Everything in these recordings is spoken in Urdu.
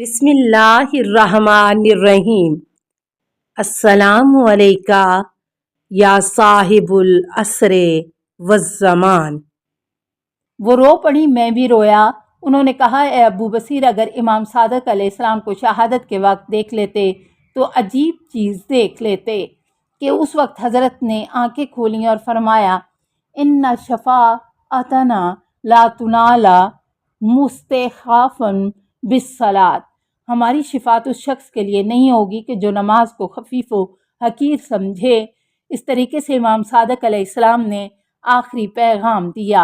بسم اللہ الرحمن الرحیم۔ السلام علیکہ یا صاحب العصر والزمان۔ وہ رو پڑی، میں بھی رویا۔ انہوں نے کہا، اے ابو بصیر، اگر امام صادق علیہ السلام کو شہادت کے وقت دیکھ لیتے تو عجیب چیز دیکھ لیتے کہ اس وقت حضرت نے آنکھیں کھولیں اور فرمایا، ان شفاعتنا لا تنالا مستخفا بالصلاۃ۔ ہماری شفاعت اس شخص کے لیے نہیں ہوگی کہ جو نماز کو خفیف و حقیر سمجھے۔ اس طریقے سے امام صادق علیہ السلام نے آخری پیغام دیا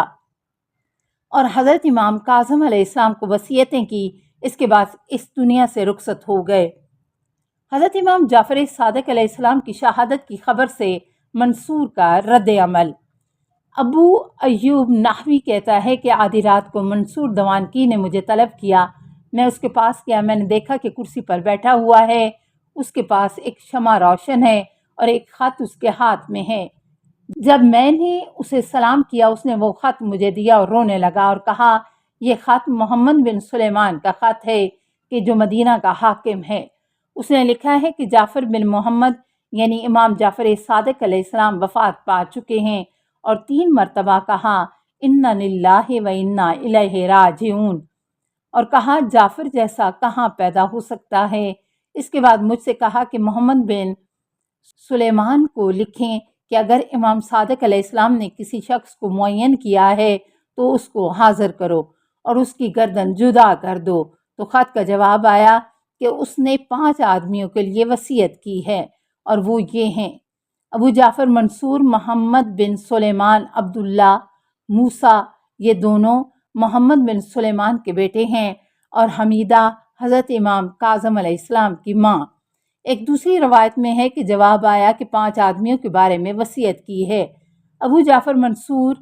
اور حضرت امام کاظم علیہ السلام کو وصیتیں کی۔ اس کے بعد اس دنیا سے رخصت ہو گئے۔ حضرت امام جعفر صادق علیہ السلام کی شہادت کی خبر سے منصور کا رد عمل۔ ابو ایوب نحوی کہتا ہے کہ آدھی رات کو منصور دوانکی نے مجھے طلب کیا۔ میں اس کے پاس گیا، میں نے دیکھا کہ کرسی پر بیٹھا ہوا ہے، اس کے پاس ایک شمع روشن ہے اور ایک خط اس کے ہاتھ میں ہے۔ جب میں نے اسے سلام کیا، اس نے وہ خط مجھے دیا اور رونے لگا اور کہا، یہ خط محمد بن سلیمان کا خط ہے کہ جو مدینہ کا حاکم ہے۔ اس نے لکھا ہے کہ جعفر بن محمد یعنی امام جعفر صادق علیہ السلام وفات پا چکے ہیں، اور 3 مرتبہ کہا، انا للہ و انا الیہ راجعون، اور کہا جعفر جیسا کہاں پیدا ہو سکتا ہے۔ اس کے بعد مجھ سے کہا کہ محمد بن سلیمان کو لکھیں کہ اگر امام صادق علیہ السلام نے کسی شخص کو معین کیا ہے تو اس کو حاضر کرو اور اس کی گردن جدا کر دو۔ تو خط کا جواب آیا کہ اس نے 5 آدمیوں کے لیے وصیت کی ہے، اور وہ یہ ہیں: ابو جعفر منصور، محمد بن سلیمان، عبداللہ، موسیٰ، یہ دونوں محمد بن سلیمان کے بیٹے ہیں، اور حمیدہ حضرت امام کاظم علیہ السلام کی ماں۔ ایک دوسری روایت میں ہے کہ جواب آیا کہ 5 آدمیوں کے بارے میں وصیت کی ہے: ابو جعفر منصور،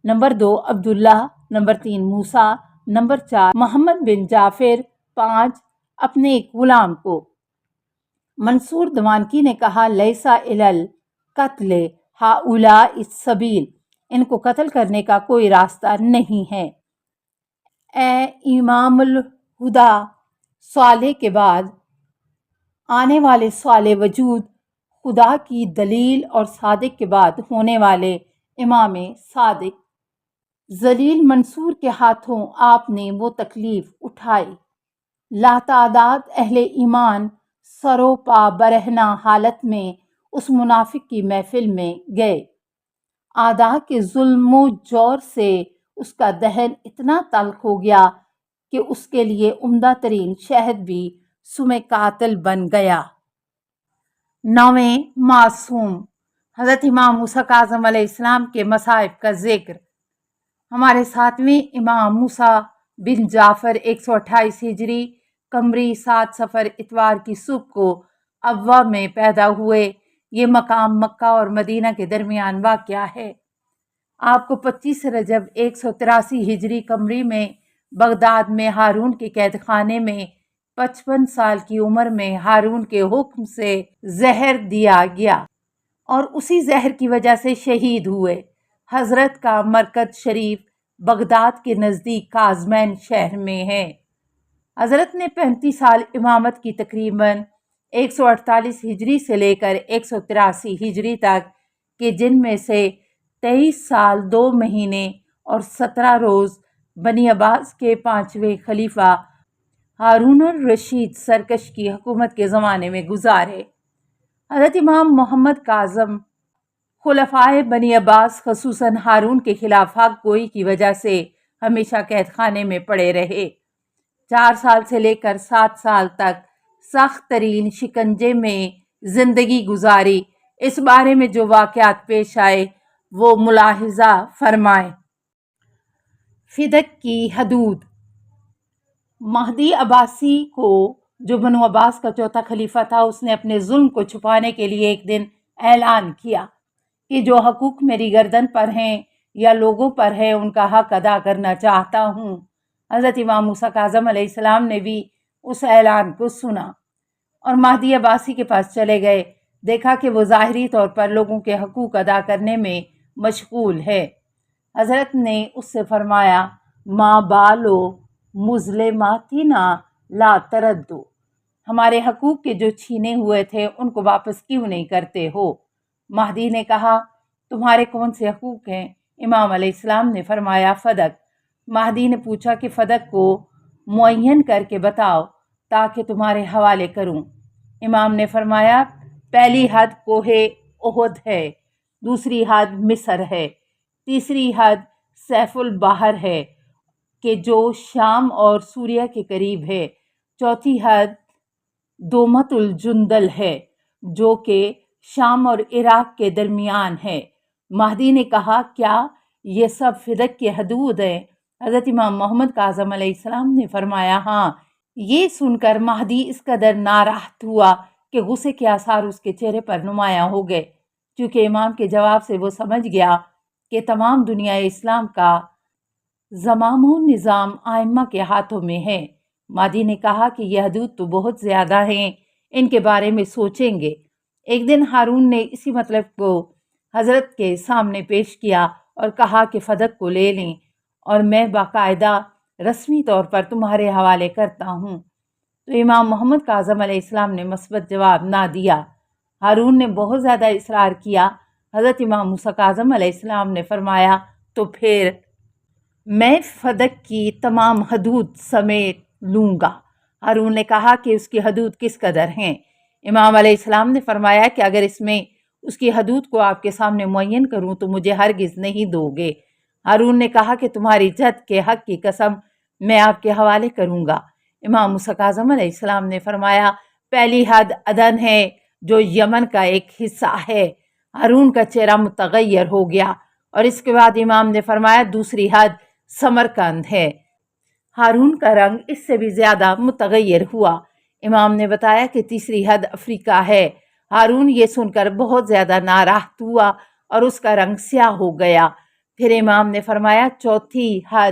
نمبر 2 عبداللہ، نمبر 3 موسیٰ، نمبر 4 محمد بن جعفر، 5 اپنے ایک غلام کو۔ منصور دوانکی نے کہا، لیسا الی القتل ہؤلاء السبیل، ان کو قتل کرنے کا کوئی راستہ نہیں ہے۔ اے امام الہدیٰ، صالح کے بعد آنے والے صالح وجود، خدا کی دلیل، اور صادق کے بعد ہونے والے امام صادق۔ ذلیل منصور کے ہاتھوں آپ نے وہ تکلیف اٹھائی۔ لاتعداد اہل ایمان سرو پا برہنہ حالت میں اس منافق کی محفل میں گئے۔ اعداء کے ظلم و جور سے اس کا دہن اتنا تلخ ہو گیا کہ اس کے لیے عمدہ ترین شہد بھی سم قاتل بن گیا۔ 9ویں معصوم، حضرت امام موسیٰ کاظم علیہ السلام کے مصائب کا ذکر۔ ہمارے 7ویں امام موسیٰ بن جعفر 128 ہجری قمری 7 صفر اتوار کی صبح کو ابوا میں پیدا ہوئے۔ یہ مقام مکہ اور مدینہ کے درمیان واقع ہے۔ آپ کو 25 رجب 183 ہجری قمری میں بغداد میں ہارون کے قید خانے میں 55 سال کی عمر میں ہارون کے حکم سے زہر دیا گیا، اور اسی زہر کی وجہ سے شہید ہوئے۔ حضرت کا مرکز شریف بغداد کے نزدیک کاظمین شہر میں ہے۔ حضرت نے 35 سال امامت کی، تقریباً 148 ہجری سے لے کر 183 ہجری تک، کہ جن میں سے 23 سال 2 مہینے اور 17 روز بنی عباس کے 5ویں خلیفہ ہارون الرشید سرکش کی حکومت کے زمانے میں گزارے۔ حضرت امام محمد کاظم خلفائے بنی عباس خصوصاً ہارون کے خلاف حق گوئی کی وجہ سے ہمیشہ قید خانے میں پڑے رہے۔ 4 سال سے لے کر 7 سال تک سخت ترین شکنجے میں زندگی گزاری۔ اس بارے میں جو واقعات پیش آئے وہ ملاحظہ فرمائیں۔ فدق کی حدود۔ مہدی عباسی کو، جو بنو عباس کا 4تھا خلیفہ تھا، اس نے اپنے ظلم کو چھپانے کے لیے ایک دن اعلان کیا کہ جو حقوق میری گردن پر ہیں یا لوگوں پر ہے ان کا حق ادا کرنا چاہتا ہوں۔ حضرت امام موسیٰ کاظم علیہ السلام نے بھی اس اعلان کو سنا اور مہدی عباسی کے پاس چلے گئے۔ دیکھا کہ وہ ظاہری طور پر لوگوں کے حقوق ادا کرنے میں مشغول ہے۔ حضرت نے اس سے فرمایا، ما بالو مظلماتنا لا تردو، ہمارے حقوق کے جو چھینے ہوئے تھے ان کو واپس کیوں نہیں کرتے ہو؟ مہدی نے کہا تمہارے کون سے حقوق ہیں؟ امام علیہ السلام نے فرمایا فدق۔ مہدی نے پوچھا کہ فدق کو معین کر کے بتاؤ تاکہ تمہارے حوالے کروں۔ امام نے فرمایا پہلی حد کوہ احد ہے، دوسری حد مصر ہے، تیسری حد سیف البحر ہے کہ جو شام اور سوریہ کے قریب ہے، چوتھی حد دومت الجندل ہے جو کہ شام اور عراق کے درمیان ہے۔ مہدی نے کہا کیا یہ سب فدق کی حدود ہیں؟ حضرت امام محمد کاظم علیہ السلام نے فرمایا ہاں۔ یہ سن کر مہدی اس قدر ناراحت ہوا کہ غصے کے آثار اس کے چہرے پر نمایاں ہو گئے، چونکہ امام کے جواب سے وہ سمجھ گیا کہ تمام دنیا اسلام کا زمام و نظام ائمہ کے ہاتھوں میں ہے۔ مہدی نے کہا کہ یہ حدود تو بہت زیادہ ہیں، ان کے بارے میں سوچیں گے۔ ایک دن ہارون نے اسی مطلب کو حضرت کے سامنے پیش کیا اور کہا کہ فدق کو لے لیں اور میں باقاعدہ رسمی طور پر تمہارے حوالے کرتا ہوں۔ تو امام محمد کاظم علیہ السلام نے مثبت جواب نہ دیا۔ ہارون نے بہت زیادہ اصرار کیا۔ حضرت امام موسیٰ کاظم علیہ السلام نے فرمایا تو پھر میں فدق کی تمام حدود سمیٹ لوں گا۔ ہارون نے کہا کہ اس کی حدود کس قدر ہیں؟ امام علیہ السلام نے فرمایا کہ اگر اس میں اس کی حدود کو آپ کے سامنے معین کروں تو مجھے ہرگز نہیں دو گے۔ ہارون نے کہا کہ تمہاری جد کے حق کی قسم میں آپ کے حوالے کروں گا۔ امام موسیٰ کاظم علیہ السلام نے فرمایا پہلی حد عدن ہے جو یمن کا ایک حصہ ہے۔ ہارون کا چہرہ متغیر ہو گیا اور اس کے بعد امام نے فرمایا دوسری حد سمرقند ہے۔ ہارون کا رنگ اس سے بھی زیادہ متغیر ہوا۔ امام نے بتایا کہ تیسری حد افریقہ ہے۔ ہارون یہ سن کر بہت زیادہ ناراحت ہوا اور اس کا رنگ سیاہ ہو گیا۔ پھر امام نے فرمایا چوتھی حد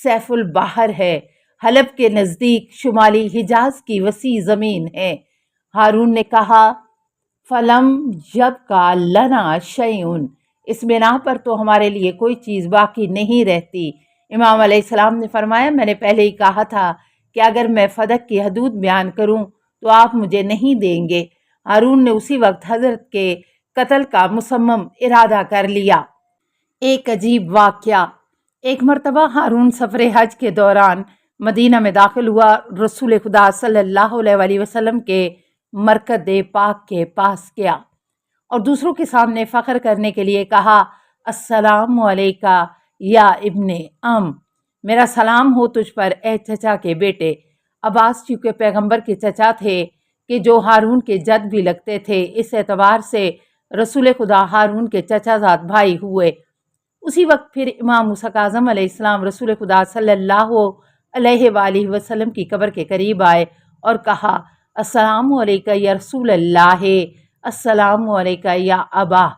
سیف البحر ہے، حلب کے نزدیک شمالی حجاز کی وسیع زمین ہے۔ ہارون نے کہا فلم یبقى لنا شیء، اس بنا پر تو ہمارے لیے کوئی چیز باقی نہیں رہتی۔ امام علیہ السلام نے فرمایا میں نے پہلے ہی کہا تھا کہ اگر میں فدق کی حدود بیان کروں تو آپ مجھے نہیں دیں گے۔ ہارون نے اسی وقت حضرت کے قتل کا مصمم ارادہ کر لیا۔ ایک عجیب واقعہ، ایک مرتبہ ہارون سفر حج کے دوران مدینہ میں داخل ہوا، رسول خدا صلی اللہ علیہ وسلم کے مرکز پاک کے پاس گیا اور دوسروں کے سامنے فخر کرنے کے لیے کہا السلام علیکہ یا ابن ام، میرا سلام ہو تجھ پر اے چچا کے بیٹے۔ عباس چونکہ پیغمبر کے چچا تھے کہ جو ہارون کے جد بھی لگتے تھے، اس اعتبار سے رسول خدا ہارون کے چچا زاد بھائی ہوئے۔ اسی وقت پھر امام موسیٰ کاظم علیہ السلام رسول خدا صلی اللہ علیہ وآلہ وسلم کی قبر کے قریب آئے اور کہا السلام علیکہ یا رسول اللہ، السلام علیکہ یا ابا،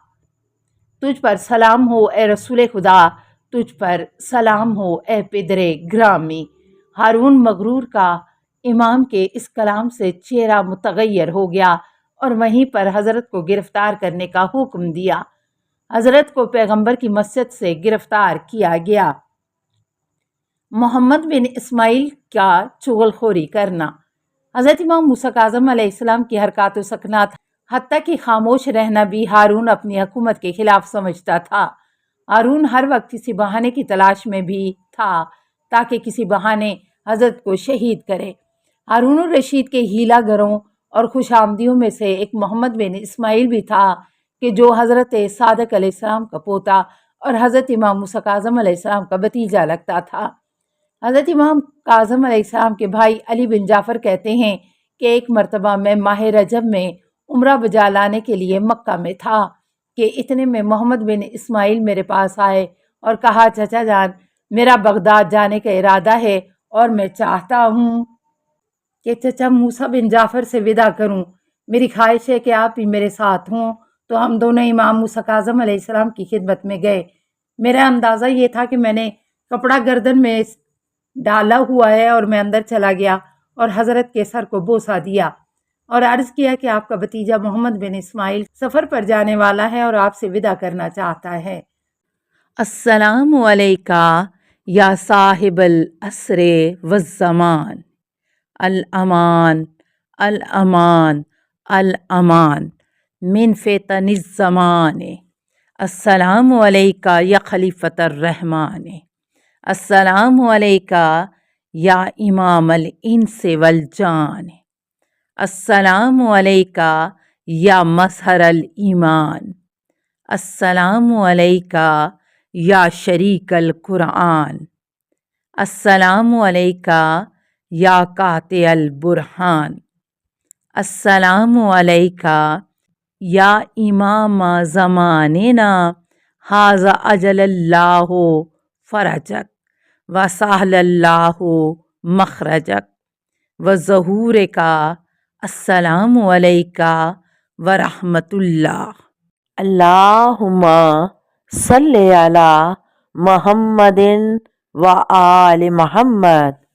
تجھ پر سلام ہو اے رسول خدا، تجھ پر سلام ہو اے پدر گرامی۔ ہارون مغرور کا امام کے اس کلام سے چہرہ متغیر ہو گیا اور وہیں پر حضرت کو گرفتار کرنے کا حکم دیا۔ حضرت کو پیغمبر کی مسجد سے گرفتار کیا گیا۔ محمد بن اسماعیل کا چغل خوری کرنا۔ حضرت امام موسیٰ کاظم علیہ السلام کی حرکات و سکنات حتیٰ کہ خاموش رہنا بھی ہارون اپنی حکومت کے خلاف سمجھتا تھا۔ ہارون ہر وقت کسی بہانے کی تلاش میں بھی تھا تاکہ کسی بہانے حضرت کو شہید کرے۔ ہارون الرشید کے ہیلا گروں اور خوش آمدیوں میں سے ایک محمد بن اسماعیل بھی تھا کہ جو حضرت صادق علیہ السلام کا پوتا اور حضرت امام موسیٰ کاظم علیہ السلام کا بھتیجا لگتا تھا۔ حضرت امام کاظم علیہ السلام کے بھائی علی بن جعفر کہتے ہیں کہ ایک مرتبہ میں ماہ رجب میں عمرہ بجا لانے کے لیے مکہ میں تھا کہ اتنے میں محمد بن اسماعیل میرے پاس آئے اور کہا چچا جان، میرا بغداد جانے کا ارادہ ہے اور میں چاہتا ہوں کہ چچا موسیٰ بن جعفر سے وداع کروں۔ میری خواہش ہے کہ آپ بھی میرے ساتھ ہوں۔ تو ہم دونوں امام موسیٰ کاظم علیہ السلام کی خدمت میں گئے۔ میرا اندازہ یہ تھا کہ میں نے کپڑا گردن میں ڈالا ہوا ہے اور میں اندر چلا گیا اور حضرت کے سر کو بوسہ دیا اور عرض کیا کہ آپ کا بھتیجا محمد بن اسماعیل سفر پر جانے والا ہے اور آپ سے وداع کرنا چاہتا ہے۔ السلام علیکہ یا صاحب العصر والزمان۔ الأمان الأمان الأمان من فتن الزمان السلام علیکہ یا خلیفۃ الرحمن السلام علیکہ یا امام الانس والجان السلام علیکہ یا مظہر الایمان السلام علیکہ یا شریک القرآن السلام علیکہ یا قاطع البرہان السلام علیکہ یا امام زماننا ھذا اجل اللہ فرجک وسہل اللہ مخرجک وظہور کا السلام علیکہ ورحمۃ اللہ اللہم صلی علی محمد و آل محمد